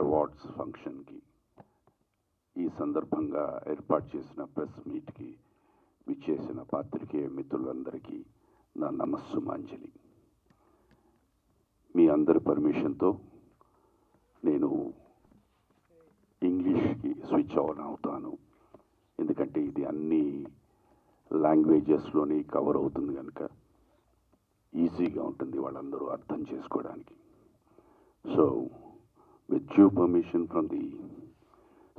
Awards ఫంక్షన్కి ఈ సందర్భంగా ఏర్పాటు చేసిన ప్రెస్ మీట్కి విచ్చేసిన పాత్రికేయ మిత్రులందరికీ నా నమస్సుమాంజలి. మీ అందరి పర్మిషన్తో నేను ఇంగ్లీష్కి స్విచ్ ఆన్ అవుతాను, ఎందుకంటే ఇది అన్ని లాంగ్వేజెస్లోని కవర్ అవుతుంది కనుక ఈజీగా ఉంటుంది వాళ్ళందరూ అర్థం చేసుకోవడానికి. So with due permission from the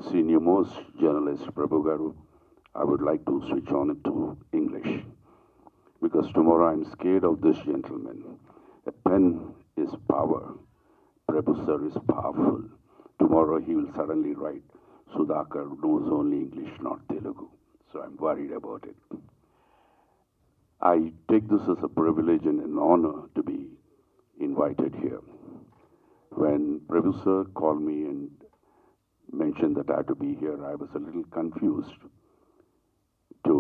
senior most journalist Prabhu Garu, I would like to switch on it to English, because tomorrow I'm scared of this gentleman. A pen is power. Prabhu sir is powerful. Tomorrow he will suddenly write, Sudhakar knows only English, not Telugu. So I'm worried about it. I take this as a privilege and an honor to be invited here. When Prabhu sir called me and mentioned that I had to be here, I was a little confused to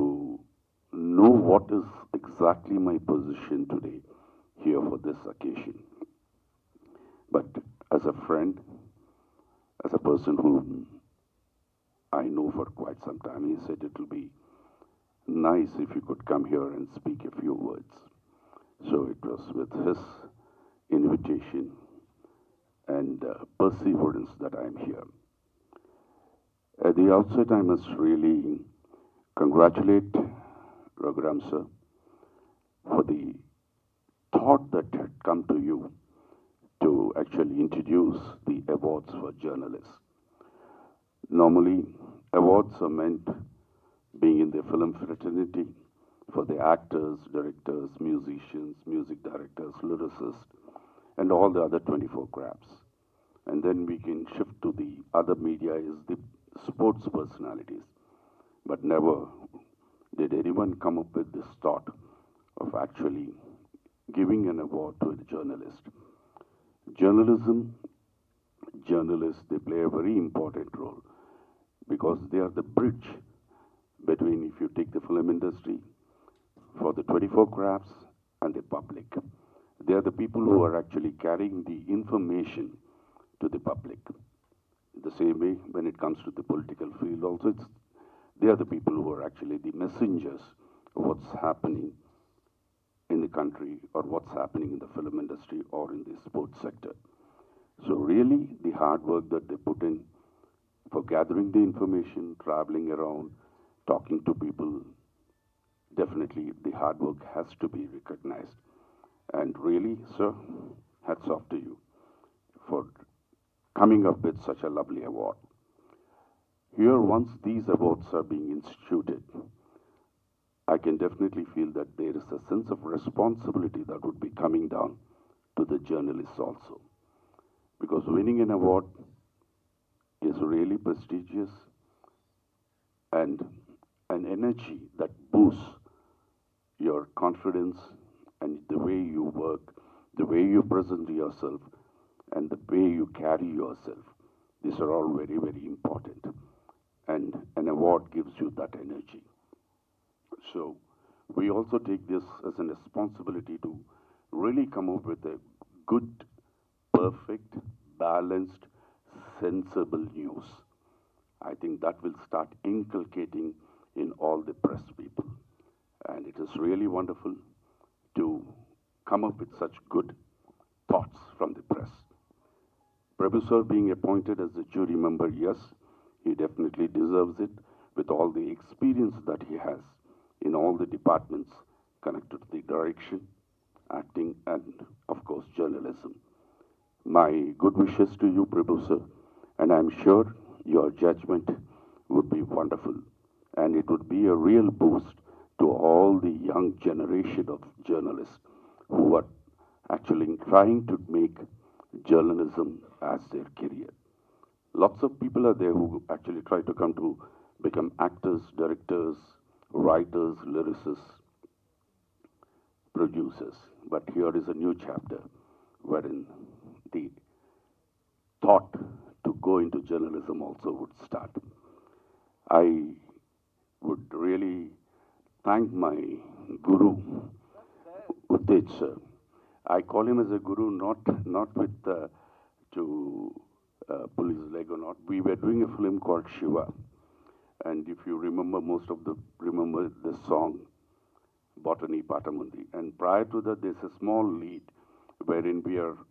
know what is exactly my position today here for this occasion. But as a friend, as a person whom I know for quite some time, he said it will be nice if you could come here and speak a few words. So it was with his invitation and perseverance that I am here. At the outset, I must really congratulate Raghuram sir for the thought that had come to you to actually introduce the awards for journalists. Normally, awards are meant being in the film fraternity for the actors, directors, musicians, music directors, lyricists, and all the other 24 crafts. And then we can shift to the other media is the sports personalities. But never did anyone come up with this thought of actually giving an award to a journalist. Journalists, they play a very important role because they are the bridge between, if you take the film industry, for the 24 crafts and the public. They are the people who are actually carrying the information to the public. The same way, when it comes to the political field also, they are the people who are actually the messengers of what's happening in the country or what's happening in the film industry or in the sports sector. So really, the hard work that they put in for gathering the information, traveling around, talking to people, definitely the hard work has to be recognized. And really, sir, hats off to you for coming up with such a lovely award. Here, once these awards are being instituted, I can definitely feel that there is a sense of responsibility that would be coming down to the journalists also. Because winning an award is really prestigious and an energy that boosts your confidence and the way you work, the way you present yourself, and the way you carry yourself. These are all very, very important. And an award gives you that energy. So we also take this as a responsibility to really come up with a good, perfect, balanced, sensible news. I think that will start inculcating in all the press people. And it is really wonderful to come up with such good thoughts from the press. Prabhu sir being appointed as a jury member, yes, he definitely deserves it with all the experience that he has in all the departments connected to the direction, acting, and of course journalism. My good wishes to you, Prabhu sir, and I'm sure your judgment would be wonderful, and it would be a real boost to all the young generation of journalists who are actually trying to make journalism as their career. Lots of people are there who actually try to come to become actors, directors, writers, lyricists, producers. But here is a new chapter wherein the thought to go into journalism also would start. I would really thank my guru, Uttej sir. I call him as a guru not with to pull his leg or not. We were doing a film called Shiva. And if you remember, remember the song, Botany Patamundi. And prior to that, there's a small lead wherein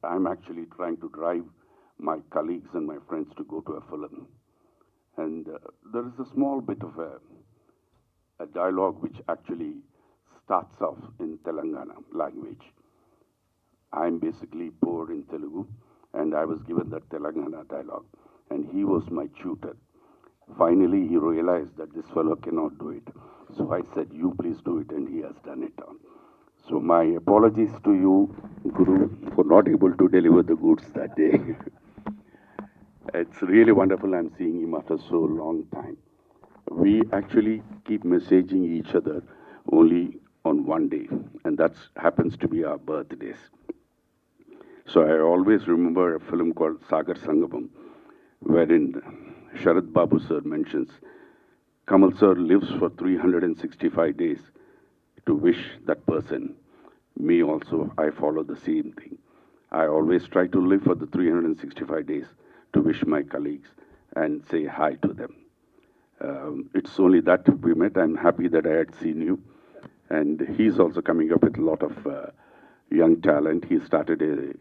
I'm actually trying to drive my colleagues and my friends to go to a film. And there is a small bit of a dialogue which actually starts off in Telangana language. I'm basically poor in Telugu, and I was given that Telangana dialogue, and he was my tutor. Finally, he realized that this fellow cannot do it. So I said, you please do it, and he has done it. So my apologies to you, Guru, for not able to deliver the goods that day. It's really wonderful I'm seeing him after so long time. We actually keep messaging each other only on one day, and that happens to be our birthdays. So I always remember a film called Sagar Sangamam, wherein Sharad Babu sir mentions, Kamal sir lives for 365 days to wish that person. Me also, I follow the same thing. I always try to live for the 365 days to wish my colleagues and say hi to them. It's only that we met. I'm happy that I had seen you. And he's also coming up with a lot of young talent. He started a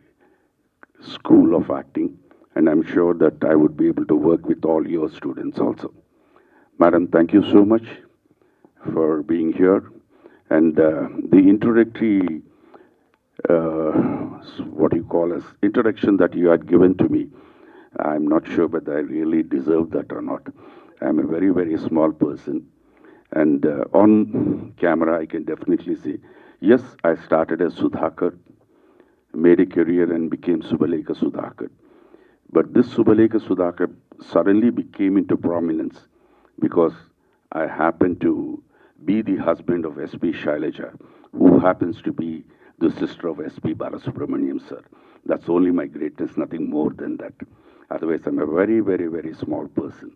school of acting, and I'm sure that I would be able to work with all your students also. Madam, thank you so much for being here. And the introductory, what you call as introduction that you had given to me, I'm not sure whether I really deserve that or not. I'm a very, very small person. And on camera, I can definitely say, yes, I started as Sudhakar, made a career and became Subaleka Sudhakar. But this Subaleka Sudhakar suddenly became into prominence because I happened to be the husband of S.P. Shailaja, who happens to be the sister of S.P. Balasubramaniam, sir. That's only my greatness, nothing more than that. Otherwise, I'm a very, very, very small person,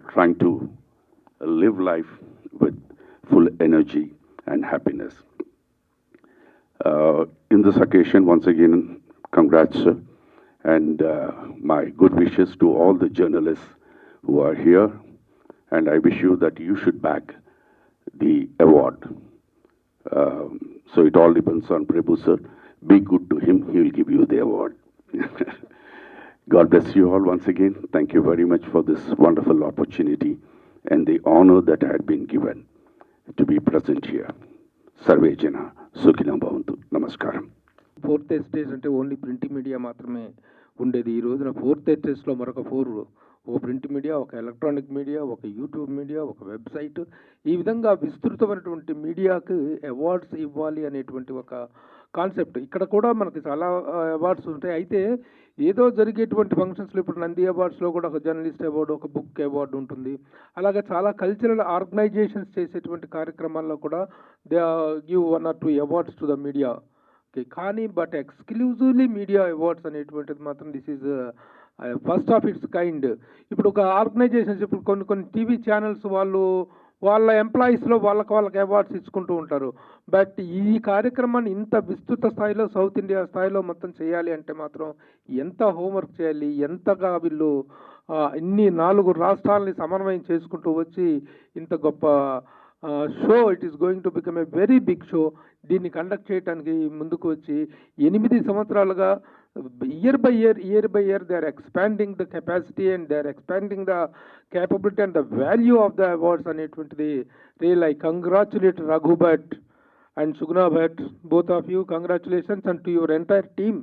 trying to live life with full energy and happiness. In this occasion, once again, congrats, sir, and my good wishes to all the journalists who are here, and I wish you that you should back the award. So it all depends on Prabhu, sir. Be good to him, he will give you the award. God bless you all once again. Thank you very much for this wonderful opportunity and the honor that I had been given to be present here. Sarve Jana, Sukhina Bhavantu. Namaskaram. Fourth stage అంటే only print media మాత్రమే ఉండేది. ఈ రోజున fourth ఎస్టేజ్లో మరొక 4, ఒక print media, ఒక electronic media, ఒక YouTube media, ఒక వెబ్సైట్, ఈ విధంగా విస్తృతమైనటువంటి మీడియాకి అవార్డ్స్ ఇవ్వాలి అనేటువంటి ఒక కాన్సెప్ట్. ఇక్కడ కూడా మనకి చాలా అవార్డ్స్ ఉంటాయి. అయితే ఏదో జరిగేటువంటి ఫంక్షన్స్లో ఇప్పుడు నంది అవార్డ్స్లో కూడా ఒక జర్నలిస్ట్ అవార్డు, ఒక బుక్ అవార్డు ఉంటుంది. అలాగే చాలా కల్చరల్ ఆర్గనైజేషన్స్ చేసేటువంటి కార్యక్రమాల్లో కూడా they give 1 or 2 awards to the media. Okay, కానీ బట్ ఎక్స్క్లూజివ్లీ మీడియా అవార్డ్స్ అనేటువంటిది మాత్రం this is first of it's kind. ఇప్పుడు ఒక ఆర్గనైజేషన్స్, ఇప్పుడు కొన్ని టీవీ ఛానల్స్ వాళ్ళ ఎంప్లాయీస్లో వాళ్ళకి అవార్డ్స్ ఇచ్చుకుంటూ ఉంటారు. బట్ ఈ కార్యక్రమాన్ని ఇంత విస్తృత స్థాయిలో సౌత్ ఇండియా స్థాయిలో మొత్తం చేయాలి అంటే మాత్రం ఎంత హోంవర్క్ చేయాలి, ఎంతగా వీళ్ళు ఇన్ని 4 రాష్ట్రాలని సమన్వయం చేసుకుంటూ వచ్చి ఇంత గొప్ప show, it is going to become a very big show. దీన్ని కండక్ట్ చేయడానికి ముందుకు వచ్చి 8 సంవత్సరాలుగా year by year they are expanding the capacity and they are expanding the capability and the value of the awards అనేటువంటిది. Really I congratulate Raghu Bhatt and Sugna Bhatt, both of you, congratulations, and to your entire team,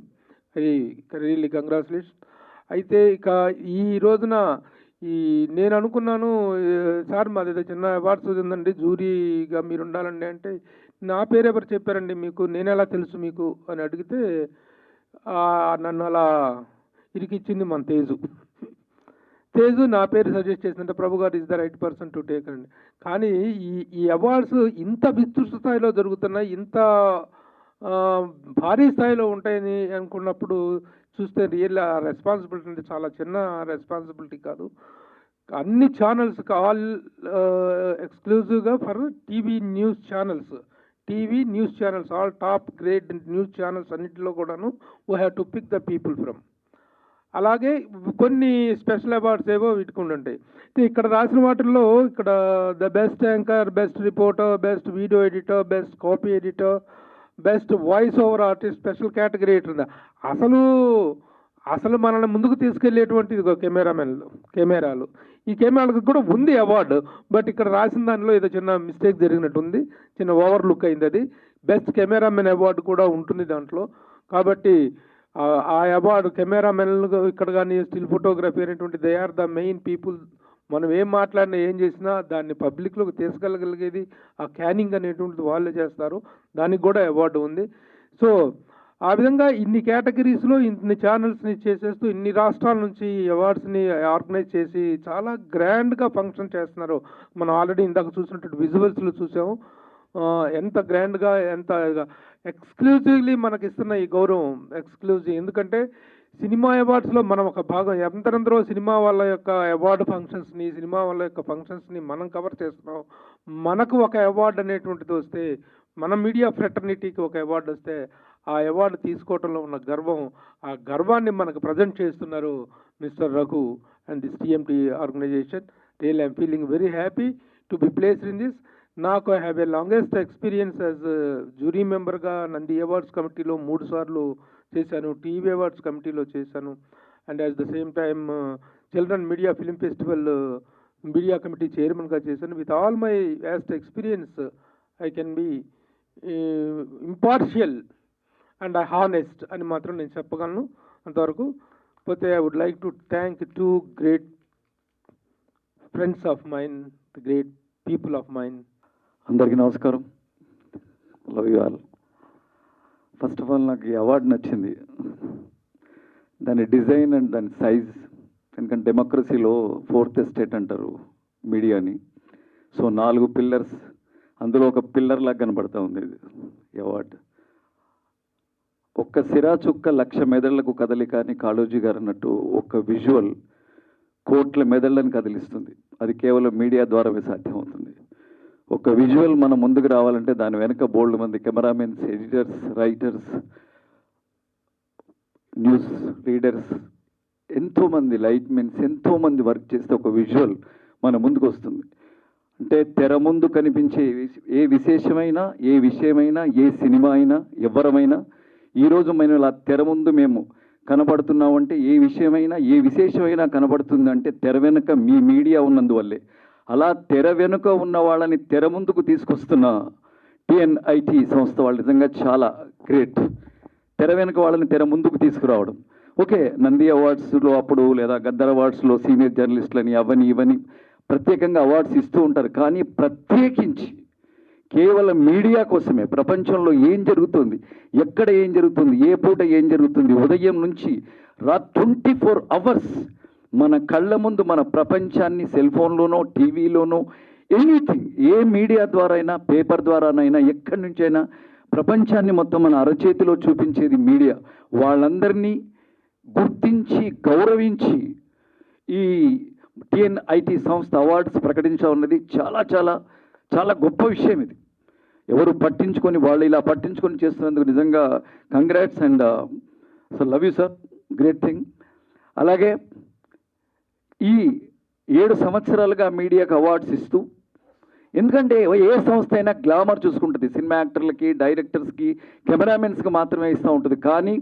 really congratulations. అయితే ఇక ఈ రోజున నేను అనుకున్నాను, sir మాది చిన్న awards ఉందండి, జూరీగా మీరు ఉండాలండి అంటే, నా పేరు ఎవరు చెప్పారండి మీకు, నేను ఎలా తెలుసు మీకు అని అడిగితే నన్ను అలా ఇరికిచ్చింది మన తేజు నా పేరు సజెస్ట్ చేసిందంటే ప్రభు గారు is the right person to take అండి. కానీ ఈ అవార్డ్స్ ఇంత విస్తృత స్థాయిలో జరుగుతున్నాయి, ఇంత భారీ స్థాయిలో ఉంటాయని అనుకున్నప్పుడు చూస్తే రియల్ రెస్పాన్సిబిలిటీ అంటే చాలా చిన్న రెస్పాన్సిబిలిటీ కాదు. అన్ని ఛానల్స్ ఆల్ ఎక్స్క్లూజివ్గా for TV news channels, all top grade news channels అన్నింటిలో కూడాను we have to pick the people from. అలాగే కొన్ని స్పెషల్ అవార్డ్స్ ఏవో వీటికి ఉంటాయి. ఇక్కడ రాసిన వాటిల్లో ఇక్కడ the best anchor, best reporter, best video editor, best copy editor, best voice over artist special category ఉంటుంది. అసలు మనల్ని ముందుకు తీసుకెళ్లేటువంటి ఇదిగో కెమెరాలు ఈ కెమెరాలకు కూడా ఉంది అవార్డు. బట్ ఇక్కడ రాసిన దానిలో ఏదో చిన్న మిస్టేక్ జరిగినట్టుంది, చిన్న ఓవర్ లుక్ అయింది. అది బెస్ట్ కెమెరామెన్ అవార్డు కూడా ఉంటుంది దాంట్లో. కాబట్టి ఆ అవార్డు కెమెరామెన్ ఇక్కడ కానీ స్టిల్ ఫోటోగ్రఫీ అనేటువంటి they are the main people. మనం ఏం మాట్లాడినా ఏం చేసినా దాన్ని పబ్లిక్లోకి తీసుకెళ్ళగలిగేది ఆ క్యానింగ్ అనేటువంటిది వాళ్ళే చేస్తారు. దానికి కూడా అవార్డు ఉంది. సో ఆ విధంగా ఇన్ని కేటగిరీస్లో ఇన్ని ఛానల్స్ని చేసేస్తూ ఇన్ని రాష్ట్రాల నుంచి అవార్డ్స్ని ఆర్గనైజ్ చేసి చాలా గ్రాండ్గా ఫంక్షన్ చేస్తున్నారు. మనం ఆల్రెడీ ఇందాక చూసినటువంటి విజువల్స్లో చూసాము ఎంత గ్రాండ్గా, ఎంత ఎక్స్క్లూజివ్లీ మనకి ఇస్తున్న ఈ గౌరవం ఎక్స్క్లూజివ్. ఎందుకంటే సినిమా అవార్డ్స్లో మనం ఒక భాగం, ఎంతరందరో సినిమా వాళ్ళ యొక్క అవార్డు ఫంక్షన్స్ని, సినిమా వాళ్ళ యొక్క ఫంక్షన్స్ని మనం కవర్ చేస్తున్నాం. మనకు ఒక అవార్డు అనేటువంటిది వస్తే, మన మీడియా ఫ్రెటర్నిటీకి ఒక అవార్డు వస్తే ఆ అవార్డు తీసుకోవడంలో ఉన్న గర్వం, ఆ గర్వాన్ని మనకు ప్రజెంట్ చేస్తున్నారు mister Raghu and this TMT organisation. Real I'm feeling very happy to be placed in this. నాకు I have a longest experience as jury మెంబర్గా నంది అవార్డ్స్ కమిటీలో 3 సార్లు చేశాను, టీవీ అవార్డ్స్ కమిటీలో చేశాను, and at the same time children media film festival media committee చైర్మన్గా చేశాను. With all my vast experience I can be impartial and honest అని మాత్రం నేను చెప్పగలను అంతవరకు. పోతే I would like to thank 2 great friends of mine, the great people of mine. అందరికీ నమస్కారం. Love you all. First of all నాకు ఈ అవార్డు నచ్చింది, దాని డిజైన్ అండ్ దాని సైజ్. ఎందుకంటే డెమోక్రసీలో 4th ఎస్టేట్ అంటారు మీడియాని. సో 4 పిల్లర్స్, అందులో ఒక పిల్లర్ లాగా కనబడతా ఉంది ఈ అవార్డు. ఒక్క సిరా చుక్క 1,00,000 మెదళ్లకు కదలిక అని కాళోజీ గారు అన్నట్టు ఒక్క విజువల్ కోట్ల మెదళ్ళని కదిలిస్తుంది. అది కేవలం మీడియా ద్వారానే సాధ్యమవుతుంది. ఒక విజువల్ మనం ముందుకు రావాలంటే దాని వెనక బోల్డ్ మంది cameramens, editors, writers, news readers, ఎంతోమంది లైట్మెన్స్, ఎంతోమంది వర్క్ చేస్తే ఒక విజువల్ మన ముందుకు వస్తుంది. అంటే తెర ముందు కనిపించే ఏ విశేషమైనా, ఏ విషయమైనా, ఏ సినిమా అయినా, ఎవరమైనా ఈరోజు మనం ఇలా తెర ముందు మేము కనబడుతున్నామంటే ఏ విషయమైనా, ఏ విశేషమైనా కనబడుతుందంటే తెర వెనుక మీ మీడియా ఉన్నందువల్లే. అలా తెర వెనుక ఉన్న వాళ్ళని తెర ముందుకు తీసుకొస్తున్న టిఎన్ఐటి సంస్థ వాళ్ళు నిజంగా చాలా గ్రేట్. తెర వెనుక వాళ్ళని తెర ముందుకు తీసుకురావడం. ఓకే, నంది అవార్డ్స్లో అప్పుడు లేదా గద్దర్ అవార్డ్స్లో సీనియర్ జర్నలిస్టులని అవని ఇవని ప్రత్యేకంగా అవార్డ్స్ ఇస్తూ ఉంటారు. కానీ ప్రత్యేకించి కేవలం మీడియా కోసమే ప్రపంచంలో ఏం జరుగుతుంది, ఎక్కడ ఏం జరుగుతుంది, ఏ పూట ఏం జరుగుతుంది, ఉదయం నుంచి 24 అవర్స్ మన కళ్ళ ముందు మన ప్రపంచాన్ని సెల్ ఫోన్లోనో టీవీలోనో ఎనీథింగ్, ఏ మీడియా ద్వారా అయినా, పేపర్ ద్వారానైనా, ఎక్కడి నుంచైనా ప్రపంచాన్ని మొత్తం మన అరచేతిలో చూపించేది మీడియా. వాళ్ళందరినీ గుర్తించి గౌరవించి ఈ టిఎన్ఐటి సంస్థ అవార్డ్స్ ప్రకటించడం అన్నది చాలా చాలా చాలా గొప్ప విషయం. ఇది ఎవరు పట్టించుకొని, వాళ్ళు ఇలా పట్టించుకొని చేస్తున్నందుకు నిజంగా congrats and so love you sir, great thing. అలాగే ఈ 7 సంవత్సరాలుగా మీడియాకు అవార్డ్స్ ఇస్తూ, ఎందుకంటే ఏ సంస్థ అయినా గ్లామర్ చూసుకుంటుంది, సినిమా యాక్టర్లకి, డైరెక్టర్స్కి, కెమెరామెన్స్కి మాత్రమే ఇస్తూ ఉంటుంది. కానీ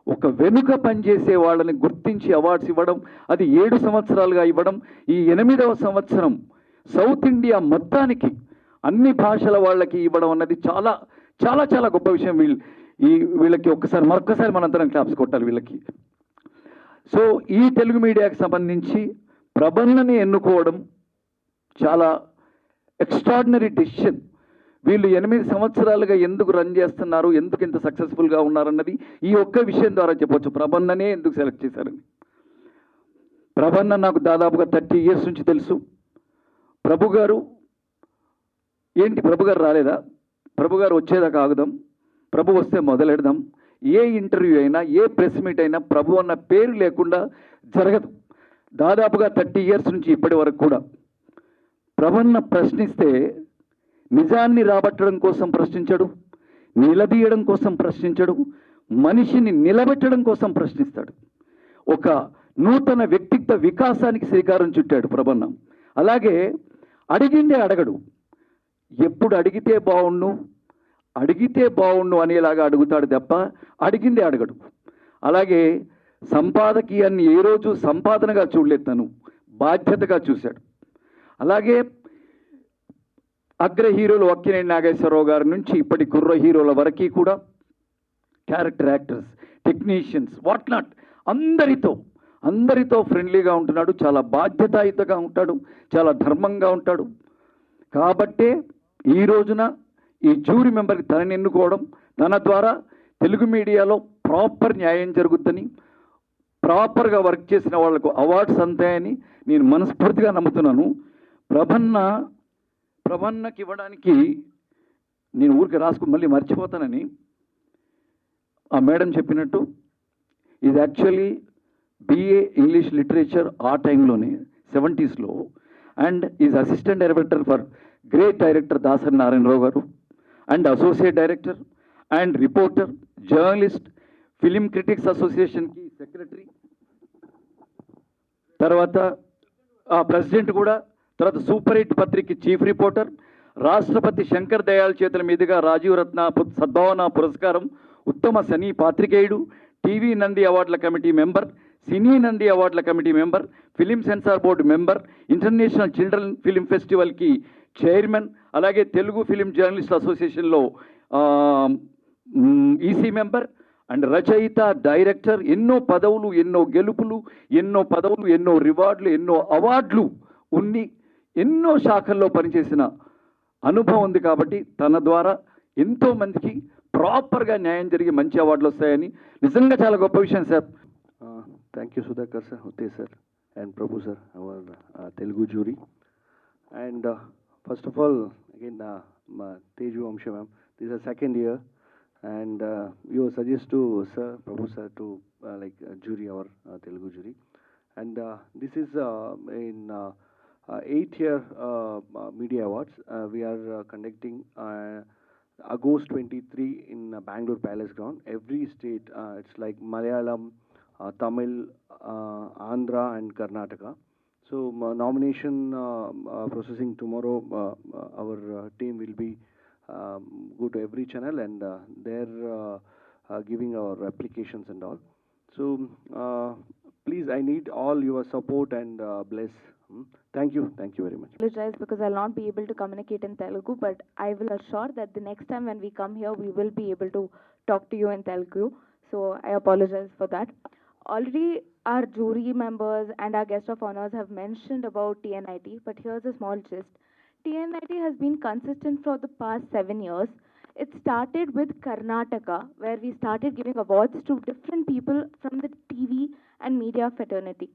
ఒక వెనుక పనిచేసే వాళ్ళని గుర్తించి అవార్డ్స్ ఇవ్వడం, అది 7 సంవత్సరాలుగా ఇవ్వడం, ఈ 8వ సంవత్సరం సౌత్ ఇండియా మొత్తానికి అన్ని భాషల వాళ్ళకి ఇవ్వడం అన్నది చాలా చాలా చాలా గొప్ప విషయం. వీళ్ళకి మరొక్కసారి మనందరం క్లాప్స్ కొట్టాలి వీళ్ళకి. సో ఈ తెలుగు మీడియాకి సంబంధించి ప్రబన్నని ఎన్నుకోవడం చాలా ఎక్స్ట్రాడినరీ డెసిషన్. వీళ్ళు 8 సంవత్సరాలుగా ఎందుకు రన్ చేస్తున్నారు, ఎందుకు ఇంత సక్సెస్ఫుల్గా ఉన్నారన్నది ఈ ఒక్క విషయం ద్వారా చెప్పవచ్చు. ప్రబన్ననే ఎందుకు సెలెక్ట్ చేశారని. ప్రబన్న నాకు దాదాపుగా 30 years నుంచి తెలుసు. ప్రభు గారు ఏంటి, ప్రభు గారు రాలేదా, ప్రభు గారు వచ్చేదాకా ఆగుదాం, ప్రభు వస్తే మొదలెడదాం. ఏ ఇంటర్వ్యూ అయినా, ఏ ప్రెస్ మీట్ అయినా ప్రభు అన్న పేరు లేకుండా జరగదు. దాదాపుగా 30 years నుంచి ఇప్పటి వరకు కూడా ప్రబన్న ప్రశ్నిస్తే నిజాన్ని రాబట్టడం కోసం ప్రశ్నించడు, నిలదీయడం కోసం ప్రశ్నించడు, మనిషిని నిలబెట్టడం కోసం ప్రశ్నిస్తాడు. ఒక నూతన వ్యక్తిత్వ వికాసానికి శ్రీకారం చుట్టాడు ప్రభన్న. అలాగే అడిగిందే అడగడు, ఎప్పుడు అడిగితే బాగుండు అనేలాగా అడుగుతాడు తప్ప అడిగిందే అడగడు. అలాగే సంపాదకీయాన్ని ఏ రోజు సంపాదనగా చూడలేదు, తను బాధ్యతగా చూశాడు. అలాగే అగ్ర హీరోలు అక్కినేని నాగేశ్వరరావు గారి నుంచి ఇప్పటి కుర్ర హీరోల వరకు కూడా character actors, technicians, what not అందరితో ఫ్రెండ్లీగా ఉంటున్నాడు, చాలా బాధ్యతాయుతంగా ఉంటాడు, చాలా ధర్మంగా ఉంటాడు. కాబట్టే ఈ రోజున ఈ జ్యూరీ మెంబర్కి తనని ఎన్నుకోవడం, తన ద్వారా తెలుగు మీడియాలో ప్రాపర్ న్యాయం జరుగుద్దని, ప్రాపర్గా వర్క్ చేసిన వాళ్లకు అవార్డ్స్ అంతాయని నేను మనస్ఫూర్తిగా నమ్ముతున్నాను. ప్రభన్నకి ఇవ్వడానికి నేను ఊరికి మళ్ళీ మర్చిపోతానని ఆ మేడం చెప్పినట్టు, ఇది యాక్చువల్లీ BA ఇంగ్లీష్ లిటరేచర్ ఆ టైంలోనే 70s and is assistant director for great director Dasari Narayana Rao గారు and associate director and reporter, journalist, film critics అసోసియేషన్కి సెక్రటరీ, తర్వాత ప్రెసిడెంట్ కూడా, తర్వాత సూపర్ హిట్ పత్రిక చీఫ్ రిపోర్టర్, రాష్ట్రపతి శంకర్ దయాళ్ చేతుల మీదుగా రాజీవ్ రత్న సద్భావన పురస్కారం, ఉత్తమ సినీ పాత్రికేయుడు, టీవీ నంది అవార్డుల కమిటీ మెంబర్, సినీ నంది అవార్డుల committee member, film censor board member, international children film ఫెస్టివల్కి చైర్మన్, అలాగే తెలుగు ఫిలిం జర్నలిస్ట్ అసోసియేషన్లో ఈసీ మెంబర్ అండ్ రచయిత, డైరెక్టర్. ఎన్నో పదవులు, ఎన్నో గెలుపులు, ఎన్నో రివార్డులు, ఎన్నో అవార్డులు ఉన్ని ఎన్నో శాఖల్లో పనిచేసిన అనుభవం ఉంది. కాబట్టి తన ద్వారా ఎంతోమందికి ప్రాపర్గా న్యాయం జరిగి మంచి అవార్డులు వస్తాయని నిజంగా చాలా గొప్ప విషయం sir. Thank you, Sudhakar sir, Utte sir, and Prabhu sir, our Telugu jury. And first of all, again, Teju Amsha ma'am, this is the second year, and you suggest to sir, Prabhu sir, to jury our Telugu jury. And this is in 8th-year Media Awards. We are conducting August 23 in Bangalore Palace Ground. Every state, it's like Malayalam, Tamil, Andhra and Karnataka. So nomination processing tomorrow, our team will be go to every channel and they're giving our applications and all. So please, I need all your support and bless. Thank you very much. I apologize because I'll not be able to communicate in Telugu, but I will assure that the next time when we come here, we will be able to talk to you in Telugu. So I apologize for that. Already our jury members and our guest of honors have mentioned about TNIT, but here's a small gist. TNIT has been consistent for the past 7 years. It started with Karnataka, where we started giving awards to different people from the TV and media fraternity,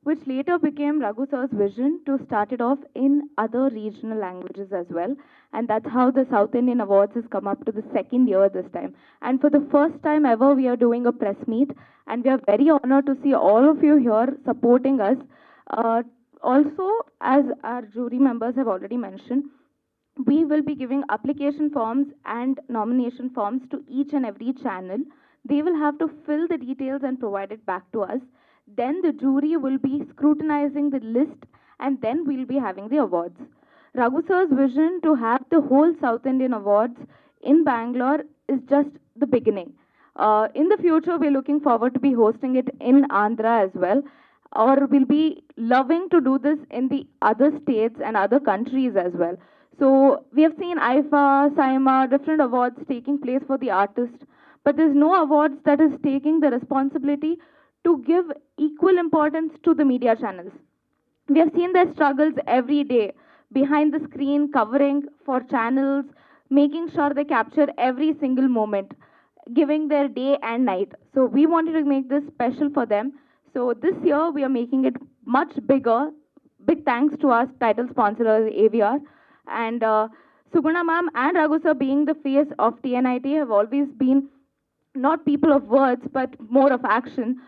which later became Raghu sir's vision to start it off in other regional languages as well. And that's how the South Indian Awards has come up to the 2nd year this time. And for the first time ever, we are doing a press meet, and we are very honored to see all of you here supporting us. Also, as our jury members have already mentioned, we will be giving application forms and nomination forms to each and every channel. They will have to fill the details and provide it back to us. Then the jury will be scrutinizing the list, and then we'll be having the awards. Raghu sir's vision to have the whole South Indian Awards in Bangalore is just the beginning. In the future, we're looking forward to be hosting it in Andhra as well, or we'll be loving to do this in the other states and other countries as well. So we have seen IFA, SIMA, different awards taking place for the artist, but there's no awards that is taking the responsibility to give equal importance to the media channels. We have seen their struggles every day behind the screen, covering for channels, making sure they capture every single moment, giving their day and night. So we wanted to make this special for them. So this year we are making it much bigger. Big thanks to our title sponsors AVR. And Suguna ma'am and Raghu sir, being the face of TNIT, have always been not people of words but more of action.